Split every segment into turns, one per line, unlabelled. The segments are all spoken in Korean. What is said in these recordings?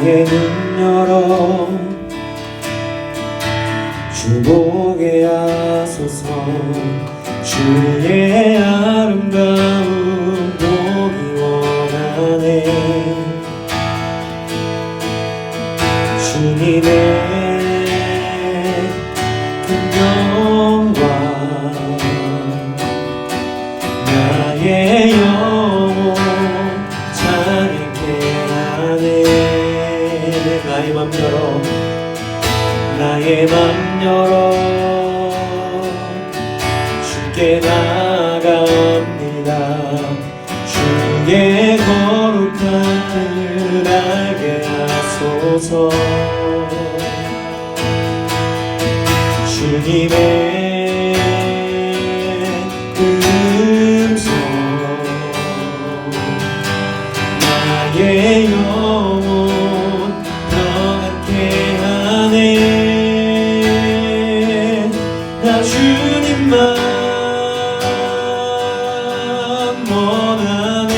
나의 눈 열어 주 보게 하소서. 주의 아름다움 보기 원하네. 주님의 영광 나의 영혼 찬양케 하네. 나의 맘 열어 나의 맘 열어 주께 나갑니다. 주의 거룩한 뜻 알게 하소서. 주님의 음성 나의 영혼 평안케 하네. 나 주님만 원하네.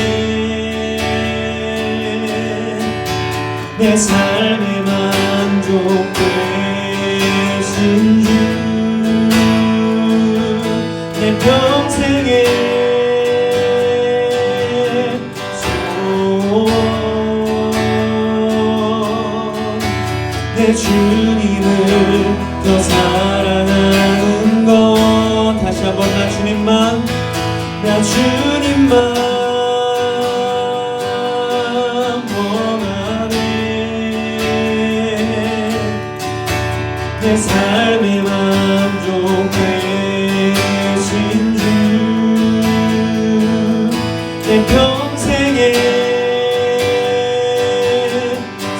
내 삶의 만족 되신 주 내 평생의 소원 내 주님을 더 사랑하는 것. 다시 한번 나 주님만 원하네. 내 삶의 만족 되신 주 내 평생의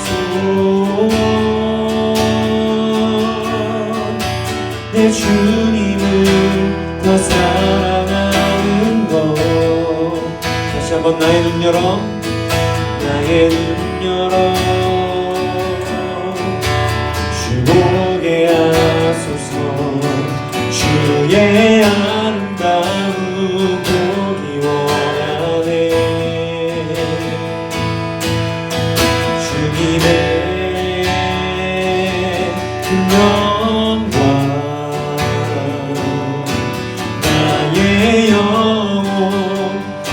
소원 내 주님을 더 사랑하는 것. 다시 한번 나의 눈 열어 나의 눈 열어 주 보게 하소서. 주의 아름다움 보기 원하네. 주님의 영광 나의 영혼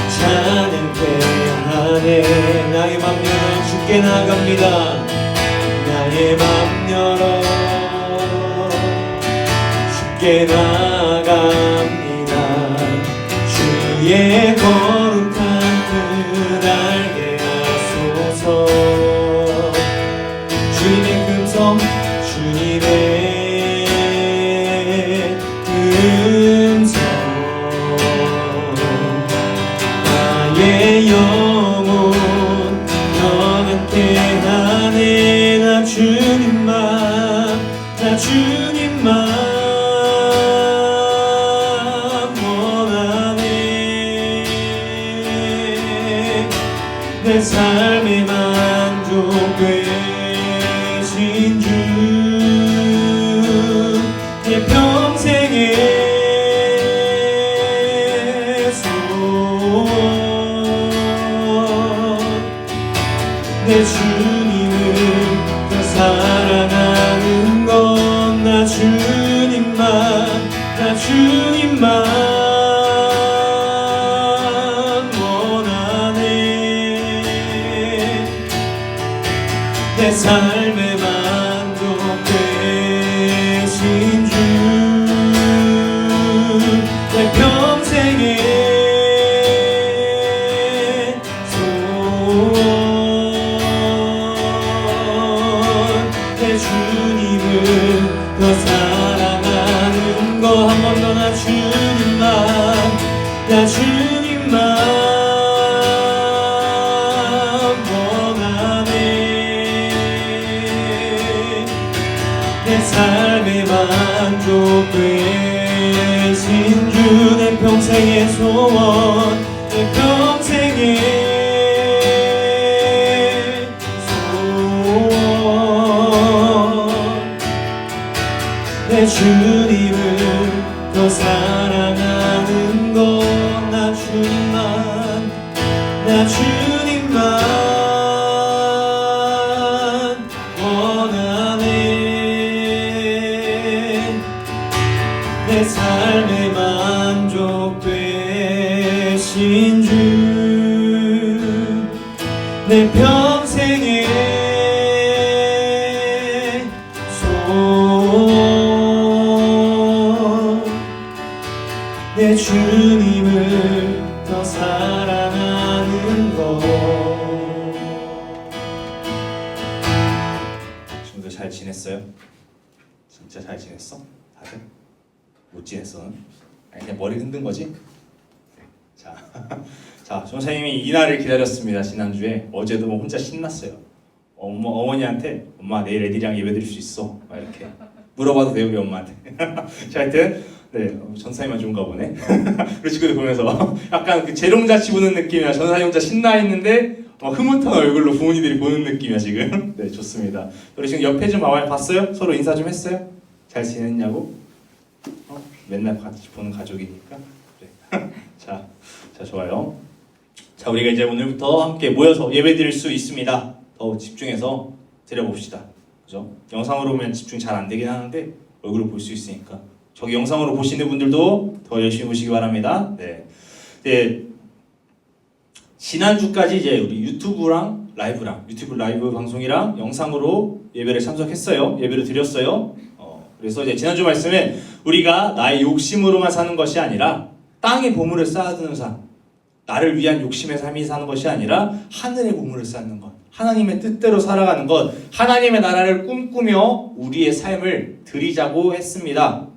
찬양케 하네. 나의 맘 열어 주께 나갑니다. 나의 맘 열어 주께 나갑니다. 주의 거룩한 뜻 알게 하소서. 주님의 음성 주님의 음성 나의 영혼 평안케 하네. 나 주님만 원하네. 내 삶의 만족 되신 주 내 평생의 소원 내 주님을 더 사랑하는 것. 나 주님만 원하네. 내 삶의 만족 되신 주 내 평생의 소원 내 주님을 더 사랑하는 거. 한 번 더 나 주님만 원하네. 내 삶의 만족 되신 주 내 평생의 소원 내 평생의 소원 내 주님을 더 사랑하는 것. 나 주님만 되신 주 내 평생의 소원 내 주님을 더 사랑하는 것. 친구들 잘 지냈어요? 진짜 잘 지냈어? 다들? 못 지냈어? 아니 그냥 머리 흔든 거지? 자, 자, 전사님이 이날을 기다렸습니다. 지난주에 어제도 뭐 혼자 신났어요. 어머니한테 엄마 내일 애들이랑 예배 드릴 수 있어? 막 이렇게 물어봐도 돼요 우리 엄마한테. 자, 하여튼 네 전사님만 좋은가 보네. 그리고 친구들 보면서 약간 그 재롱자치 보는 느낌이야. 전사님 혼자 신나 있는데 흐뭇한 얼굴로 부모님들이 보는 느낌이야 지금. 네 좋습니다. 우리 지금 옆에 좀 봤어요? 서로 인사 좀 했어요? 잘 지냈냐고? 맨날 같이 보는 가족이니까. 그래. 자 좋아요. 자 우리가 이제 오늘부터 함께 모여서 예배드릴 수 있습니다. 더 집중해서 드려봅시다. 그죠? 영상으로 보면 집중 잘 안 되긴 하는데 얼굴을 볼 수 있으니까 저기 영상으로 보시는 분들도 더 열심히 보시기 바랍니다. 네. 지난주까지 이제 우리 유튜브 라이브 방송이랑 영상으로 예배를 참석했어요. 예배를 드렸어요. 그래서 이제 지난주 말씀은 우리가 나의 욕심으로만 사는 것이 아니라 땅의 보물을 쌓아두는 삶, 나를 위한 욕심의 삶이 사는 것이 아니라 하늘의 보물을 쌓는 것, 하나님의 뜻대로 살아가는 것, 하나님의 나라를 꿈꾸며 우리의 삶을 드리자고 했습니다.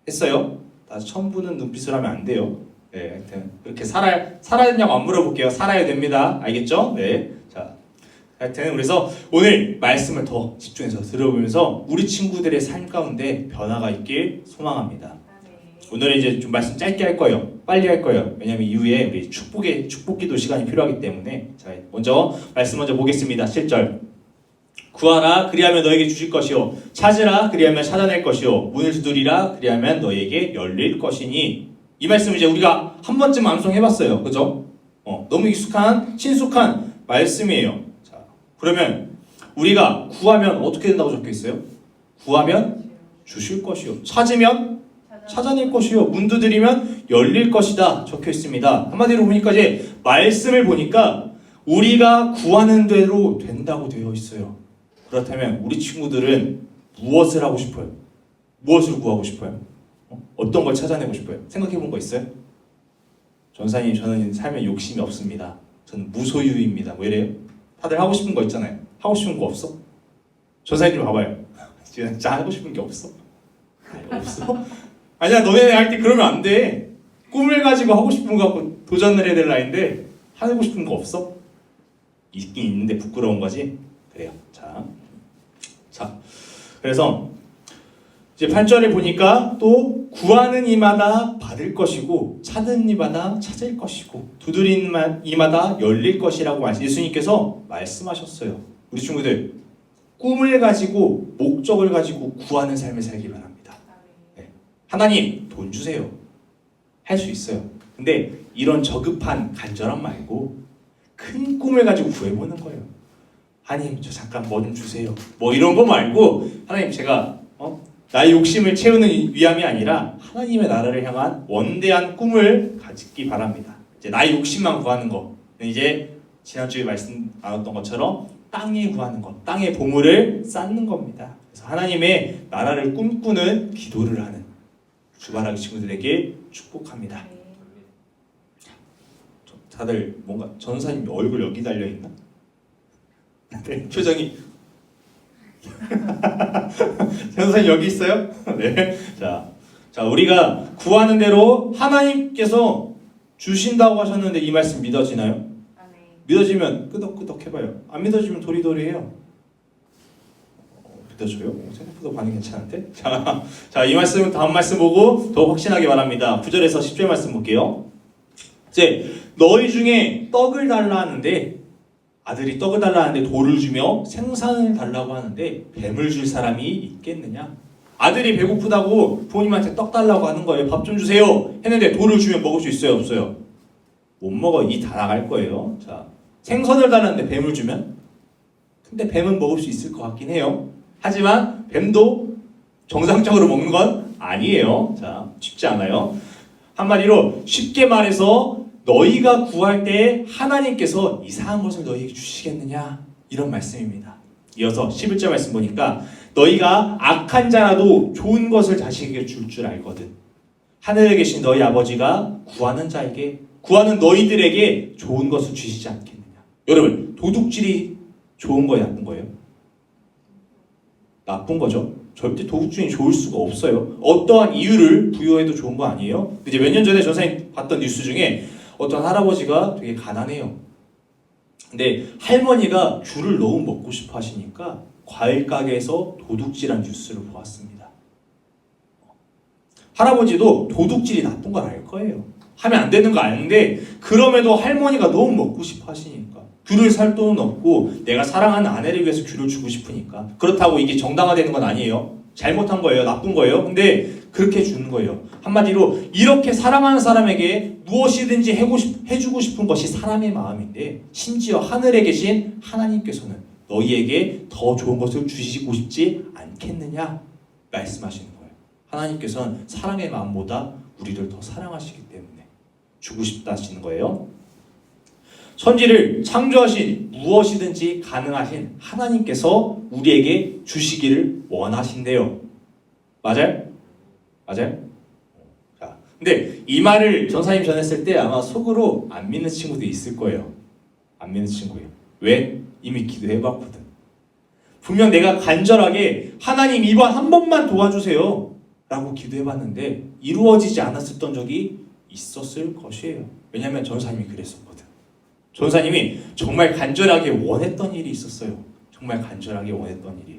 했어요? 다 처음 보는 눈빛으로 하면 안 돼요. 네, 하여튼 그렇게 살아야 되냐고 안 물어볼게요. 살아야 됩니다. 알겠죠? 네. 자, 하여튼 그래서 오늘 말씀을 더 집중해서 들어보면서 우리 친구들의 삶 가운데 변화가 있길 소망합니다. 오늘은 이제 좀 말씀 짧게 할 거예요. 빨리 할 거예요. 왜냐면 이후에 우리 축복기도 시간이 필요하기 때문에. 자, 말씀 먼저 보겠습니다. 7절. 구하라 그리하면 너에게 주실 것이요 찾으라 그리하면 찾아낼 것이요 문을 두드리라 그리하면 너에게 열릴 것이니. 이 말씀 이제 우리가 한 번쯤 암송해봤어요. 그죠? 너무 친숙한 말씀이에요. 자, 그러면 우리가 구하면 어떻게 된다고 적혀 있어요? 구하면 주실 것이요 찾으면 찾아낼 것이요 문 두드리면 열릴 것이다 적혀 있습니다. 한마디로 보니까 이제 말씀을 보니까 우리가 구하는 대로 된다고 되어 있어요. 그렇다면 우리 친구들은 무엇을 하고 싶어요? 무엇을 구하고 싶어요? 어떤 걸 찾아내고 싶어요? 생각해 본 거 있어요? 전사님 저는 삶에 욕심이 없습니다. 저는 무소유입니다. 뭐 이래요? 다들 하고 싶은 거 있잖아요. 하고 싶은 거 없어? 전사님 봐봐요. 진짜 하고 싶은 게 없어? 없어? 아니야 너네 할 때 그러면 안 돼. 꿈을 가지고 하고 싶은 거 갖고 도전을 해야 될 나이인데 하고 싶은 거 없어? 있긴 있는데 부끄러운 거지? 그래요. 자 그래서 이제 8절에 보니까 또 구하는 이마다 받을 것이고 찾는 이마다 찾을 것이고 두드리는 이마다 열릴 것이라고 예수님께서 말씀하셨어요. 우리 친구들 꿈을 가지고 목적을 가지고 구하는 삶을 살기 바랍니다. 네. 하나님 돈 주세요. 할 수 있어요. 근데 이런 저급한 간절함 말고 큰 꿈을 가지고 구해보는 거예요. 하나님 저 잠깐 뭐 좀 주세요. 뭐 이런 거 말고 하나님 제가 나의 욕심을 채우는 위함이 아니라 하나님의 나라를 향한 원대한 꿈을 가지기 바랍니다. 이제 나의 욕심만 구하는 거 이제 지난주에 말씀 나눴던 것처럼 땅에 구하는 것, 땅의 보물을 쌓는 겁니다. 그래서 하나님의 나라를 꿈꾸는 기도를 하는 주바라기 친구들에게 축복합니다. 다들 뭔가 전사님 얼굴 여기 달려있나? 네, 표정이 전사님 여기 있어요? 네. 자 우리가 구하는 대로 하나님께서 주신다고 하셨는데 이 말씀 믿어지나요? 믿어지면 끄덕끄덕 해봐요. 안 믿어지면 도리도리해요. 믿어줘요? 생각보다 반응이 괜찮은데? 자, 이 말씀 다음 말씀 보고 더 확신하기 바랍니다. 9절에서 10절 말씀 볼게요. 이제 너희 중에 떡을 달라 하는데 아들이 떡을 달라 하는데 돌을 주며 생선을 달라고 하는데 뱀을 줄 사람이 있겠느냐? 아들이 배고프다고 부모님한테 떡 달라고 하는 거예요. 밥 좀 주세요 했는데 돌을 주면 먹을 수 있어요? 없어요? 못 먹어. 이 다 나갈 거예요. 자, 생선을 달라는데 뱀을 주면? 근데 뱀은 먹을 수 있을 것 같긴 해요. 하지만 뱀도 정상적으로 먹는 건 아니에요. 자, 쉽지 않아요. 한마디로 쉽게 말해서 너희가 구할 때 하나님께서 이상한 것을 너희에게 주시겠느냐? 이런 말씀입니다. 이어서 11절 말씀 보니까 너희가 악한 자라도 좋은 것을 자식에게 줄 줄 알거든. 하늘에 계신 너희 아버지가 구하는 자에게, 구하는 너희들에게 좋은 것을 주시지 않겠느냐. 여러분, 도둑질이 좋은 거예요, 나쁜 거예요? 나쁜 거죠. 절대 도둑질이 좋을 수가 없어요. 어떠한 이유를 부여해도 좋은 거 아니에요? 이제 몇 년 전에 전사님 봤던 뉴스 중에 어떤 할아버지가 되게 가난해요. 근데 할머니가 귤을 너무 먹고 싶어 하시니까 과일 가게에서 도둑질한 뉴스를 보았습니다. 할아버지도 도둑질이 나쁜 걸 알 거예요. 하면 안 되는 거 아는데 그럼에도 할머니가 너무 먹고 싶어 하시니까 귤을 살 돈은 없고 내가 사랑하는 아내를 위해서 귤을 주고 싶으니까. 그렇다고 이게 정당화되는 건 아니에요. 잘못한 거예요. 나쁜 거예요. 근데 그렇게 주는 거예요. 한마디로 이렇게 사랑하는 사람에게 무엇이든지 해주고 싶은 것이 사람의 마음인데 심지어 하늘에 계신 하나님께서는 너희에게 더 좋은 것을 주시고 싶지 않겠느냐 말씀하시는 거예요. 하나님께서는 사랑의 마음보다 우리를 더 사랑하시기 때문에 주고 싶다 하시는 거예요. 천지를 창조하신 무엇이든지 가능하신 하나님께서 우리에게 주시기를 원하신대요. 맞아요? 맞아요? 자, 근데 이 말을 전사님 전했을 때 아마 속으로 안 믿는 친구도 있을 거예요. 안 믿는 친구예요. 왜? 이미 기도해봤거든. 분명 내가 간절하게 하나님 이번 한 번만 도와주세요 라고 기도해봤는데 이루어지지 않았었던 적이 있었을 것이에요. 왜냐하면 전사님이 그랬었거든. 전사님이 정말 간절하게 원했던 일이 있었어요. 정말 간절하게 원했던 일이.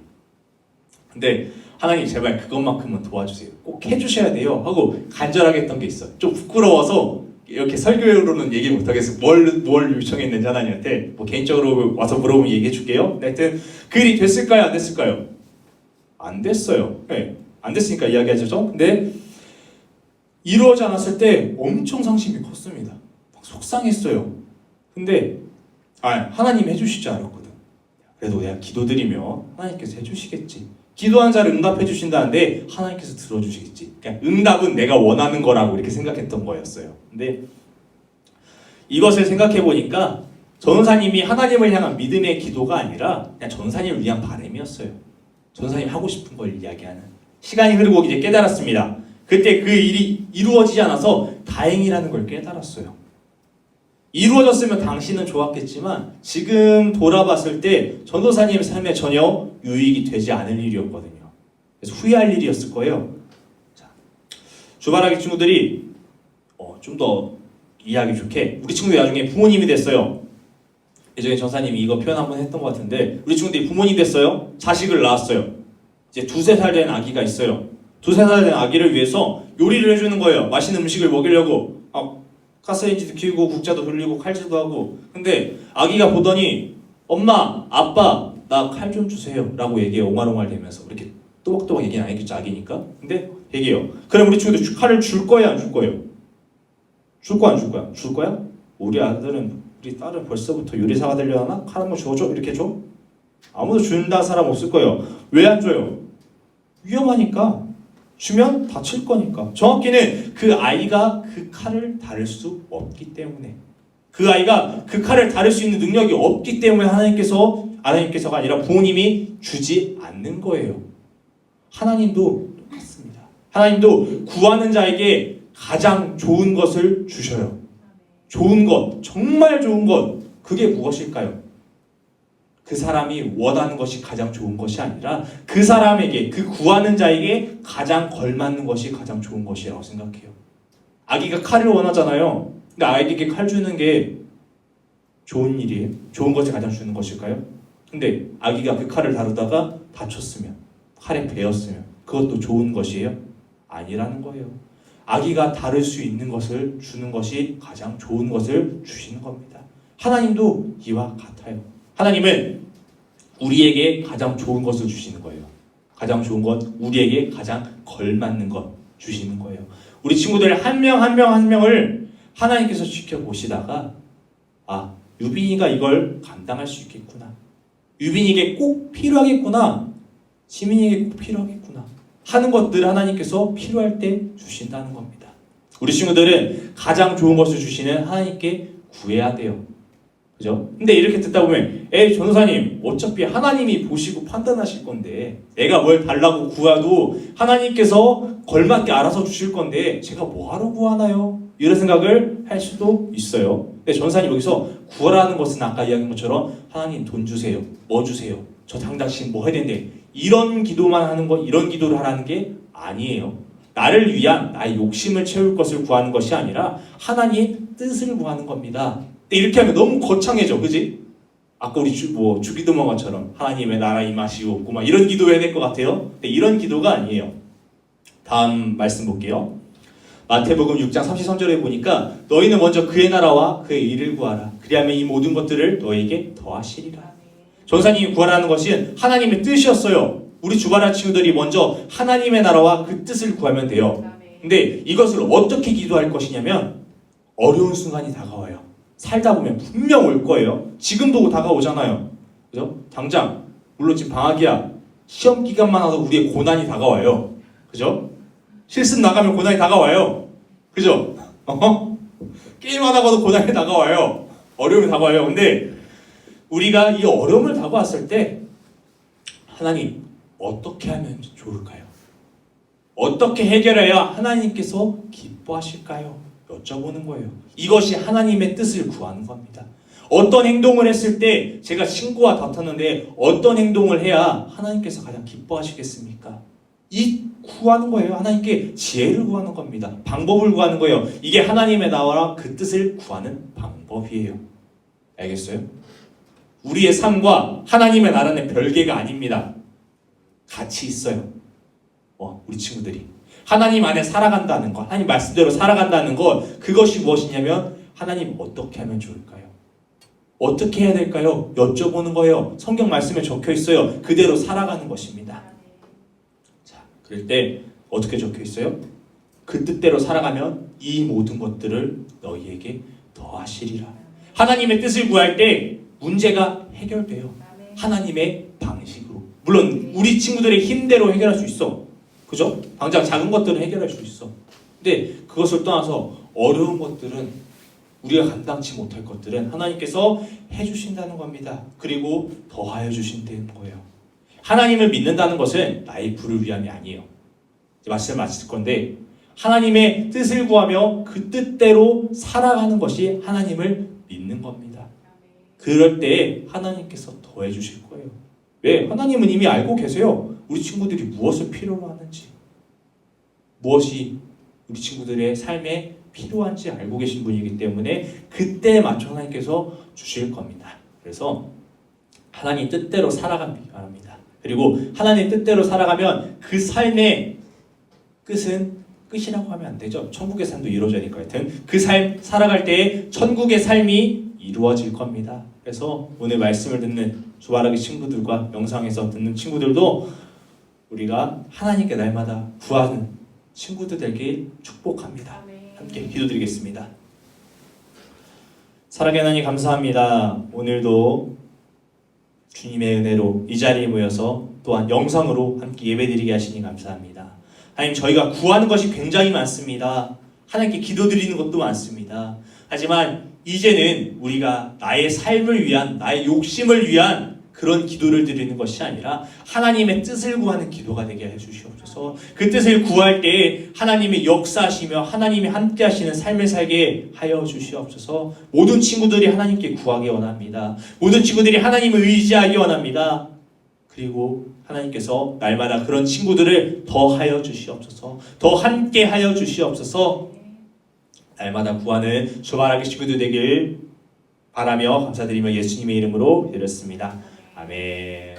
근데 하나님 제발 그것만큼은 도와주세요. 꼭 해주셔야 돼요 하고 간절하게 했던 게 있어요. 좀 부끄러워서 이렇게 설교로는 얘기 못하겠어요. 뭘 요청했는지 하나님한테 뭐 개인적으로 와서 물어보면 얘기해 줄게요. 하여튼 그 일이 됐을까요? 안 됐을까요? 안 됐어요. 네, 안 됐으니까 이야기하죠. 근데 이루어지지 않았을 때 엄청 상심이 컸습니다. 막 속상했어요. 근데 하나님 해주실 줄 알았거든. 그래도 내가 기도드리면 하나님께서 해주시겠지. 기도한 자를 응답해 주신다는데 하나님께서 들어주시겠지. 그러니까 응답은 내가 원하는 거라고 이렇게 생각했던 거였어요. 근데 이것을 생각해 보니까 전사님이 하나님을 향한 믿음의 기도가 아니라 그냥 전사님을 위한 바람이었어요. 전사님 하고 싶은 걸 이야기하는. 시간이 흐르고 이제 깨달았습니다. 그때 그 일이 이루어지지 않아서 다행이라는 걸 깨달았어요. 이루어졌으면 당신은 좋았겠지만 지금 돌아봤을 때 전도사님의 삶에 전혀 유익이 되지 않을 일이었거든요. 그래서 후회할 일이었을 거예요. 자, 주바라기 친구들이 좀 더 이해하기 좋게 우리 친구들이 나중에 부모님이 됐어요. 예전에 전사님이 이거 표현 한번 했던 것 같은데 우리 친구들이 부모님이 됐어요. 자식을 낳았어요. 이제 2-3살 된 아기가 있어요. 2-3살 된 아기를 위해서 요리를 해주는 거예요. 맛있는 음식을 먹이려고. 가스레인지도 켜고 국자도 돌리고 칼질도 하고. 근데 아기가 보더니 엄마, 아빠 나 칼 좀 주세요 라고 얘기해. 옹알옹알 대면서. 이렇게 또박또박 얘기는 안 했겠죠, 아기니까. 근데 얘기해요. 그럼 우리 친구들 칼을 줄 거야 안 줄 거예요? 줄 거야 안 줄 거야? 줄 거야? 우리 딸은 벌써부터 요리사가 되려나? 칼 한번 줘줘? 이렇게 줘? 아무도 준다 사람 없을 거예요. 왜 안 줘요? 위험하니까. 주면 다칠 거니까. 정확히는 그 아이가 그 칼을 다룰 수 없기 때문에. 그 아이가 그 칼을 다룰 수 있는 능력이 없기 때문에 하나님께서가 아니라 부모님이 주지 않는 거예요. 하나님도 똑같습니다. 하나님도 구하는 자에게 가장 좋은 것을 주셔요. 좋은 것, 정말 좋은 것, 그게 무엇일까요? 그 사람이 원하는 것이 가장 좋은 것이 아니라 그 사람에게, 그 구하는 자에게 가장 걸맞는 것이 가장 좋은 것이라고 생각해요. 아기가 칼을 원하잖아요. 근데 아이에게 칼 주는 게 좋은 일이에요? 좋은 것이 가장 주는 것일까요? 근데 아기가 그 칼을 다루다가 다쳤으면, 칼에 베었으면 그것도 좋은 것이에요? 아니라는 거예요. 아기가 다룰 수 있는 것을 주는 것이 가장 좋은 것을 주시는 겁니다. 하나님도 이와 같아요. 하나님은 우리에게 가장 좋은 것을 주시는 거예요. 가장 좋은 것, 우리에게 가장 걸맞는 것 주시는 거예요. 우리 친구들 한 명 한 명을 하나님께서 지켜보시다가 유빈이가 이걸 감당할 수 있겠구나. 유빈이에게 꼭 필요하겠구나. 지민이에게 꼭 필요하겠구나. 하는 것들을 하나님께서 필요할 때 주신다는 겁니다. 우리 친구들은 가장 좋은 것을 주시는 하나님께 구해야 돼요. 그죠? 근데 이렇게 듣다 보면 에이 전도사님 어차피 하나님이 보시고 판단하실 건데 내가 뭘 달라고 구해도 하나님께서 걸맞게 알아서 주실 건데 제가 뭐하러 구하나요? 이런 생각을 할 수도 있어요. 근데 전도사님 여기서 구하라는 것은 아까 이야기한 것처럼 하나님 돈 주세요. 뭐 주세요. 저 당장 뭐 해야 되는데 이런 기도만 하는 거 이런 기도를 하라는 게 아니에요. 나를 위한 나의 욕심을 채울 것을 구하는 것이 아니라 하나님 뜻을 구하는 겁니다. 근데 이렇게 하면 너무 거창해져, 그지? 아까 우리 주기도문처럼 하나님의 나라 임하시옵고 막 이런 기도 해야 될 것 같아요. 근데 이런 기도가 아니에요. 다음 말씀 볼게요. 마태복음 6장 33절에 보니까 너희는 먼저 그의 나라와 그의 일을 구하라. 그리하면 이 모든 것들을 너희에게 더하시리라. 전사님이 구하라는 것은 하나님의 뜻이었어요. 우리 주바라 친구들이 먼저 하나님의 나라와 그 뜻을 구하면 돼요. 근데 이것을 어떻게 기도할 것이냐면 어려운 순간이 다가와요. 살다 보면 분명 올 거예요. 지금도 다가오잖아요. 그죠? 당장 물론 지금 방학이야. 시험 기간만 와도 우리의 고난이 다가와요. 그죠? 실습 나가면 고난이 다가와요. 그죠? 게임하다가도 고난이 다가와요. 어려움이 다가와요. 근데 우리가 이 어려움을 다가왔을 때 하나님 어떻게 하면 좋을까요? 어떻게 해결해야 하나님께서 기뻐하실까요? 여쭤보는 거예요. 이것이 하나님의 뜻을 구하는 겁니다. 어떤 행동을 했을 때 제가 친구와 다퉜는데 어떤 행동을 해야 하나님께서 가장 기뻐하시겠습니까? 이 구하는 거예요. 하나님께 지혜를 구하는 겁니다. 방법을 구하는 거예요. 이게 하나님의 나라와 그 뜻을 구하는 방법이에요. 알겠어요? 우리의 삶과 하나님의 나라는 별개가 아닙니다. 같이 있어요. 우리 친구들이 하나님 안에 살아간다는 것, 하나님 말씀대로 살아간다는 것, 그것이 무엇이냐면 하나님 어떻게 하면 좋을까요? 어떻게 해야 될까요? 여쭤보는 거예요. 성경 말씀에 적혀 있어요. 그대로 살아가는 것입니다. 자, 그럴 때 어떻게 적혀 있어요? 그 뜻대로 살아가면 이 모든 것들을 너희에게 더하시리라. 하나님의 뜻을 구할 때 문제가 해결돼요. 하나님의 방식으로. 물론 우리 친구들의 힘대로 해결할 수 있어. 그죠? 당장 작은 것들은 해결할 수 있어. 근데 그것을 떠나서 어려운 것들은 우리가 감당치 못할 것들은 하나님께서 해주신다는 겁니다. 그리고 더하여 주신다는 거예요. 하나님을 믿는다는 것은 나의 부를 위함이 아니에요. 이제 말씀을 마칠 건데 하나님의 뜻을 구하며 그 뜻대로 살아가는 것이 하나님을 믿는 겁니다. 그럴 때 하나님께서 더해 주실 거예요. 왜? 하나님은 이미 알고 계세요. 우리 친구들이 무엇을 필요로 하는지, 무엇이 우리 친구들의 삶에 필요한지 알고 계신 분이기 때문에 그때에 맞춰 하나님께서 주실 겁니다. 그래서 하나님 뜻대로 살아가기 바랍니다. 그리고 하나님 뜻대로 살아가면 그 삶의 끝은 끝이라고 하면 안 되죠. 천국의 삶도 이루어져야 될 것 같은 그 삶 살아갈 때에 천국의 삶이 이루어질 겁니다. 그래서 오늘 말씀을 듣는 주바라기 친구들과 영상에서 듣는 친구들도 우리가 하나님께 날마다 구하는 친구들 되길 축복합니다. 함께 기도드리겠습니다. 사랑의 하나님 감사합니다. 오늘도 주님의 은혜로 이 자리에 모여서 또한 영상으로 함께 예배드리게 하시니 감사합니다. 하나님 저희가 구하는 것이 굉장히 많습니다. 하나님께 기도드리는 것도 많습니다. 하지만 이제는 우리가 나의 삶을 위한, 나의 욕심을 위한 그런 기도를 드리는 것이 아니라 하나님의 뜻을 구하는 기도가 되게 해주시옵소서. 그 뜻을 구할 때 하나님이 역사하시며 하나님이 함께 하시는 삶을 살게 하여 주시옵소서. 모든 친구들이 하나님께 구하기 원합니다. 모든 친구들이 하나님을 의지하기 원합니다. 그리고 하나님께서 날마다 그런 친구들을 더하여 주시옵소서. 더 함께 하여 주시옵소서. 날마다 구하는 주바라기 친구들 되길 바라며 감사드리며 예수님의 이름으로 드렸습니다. 아멘.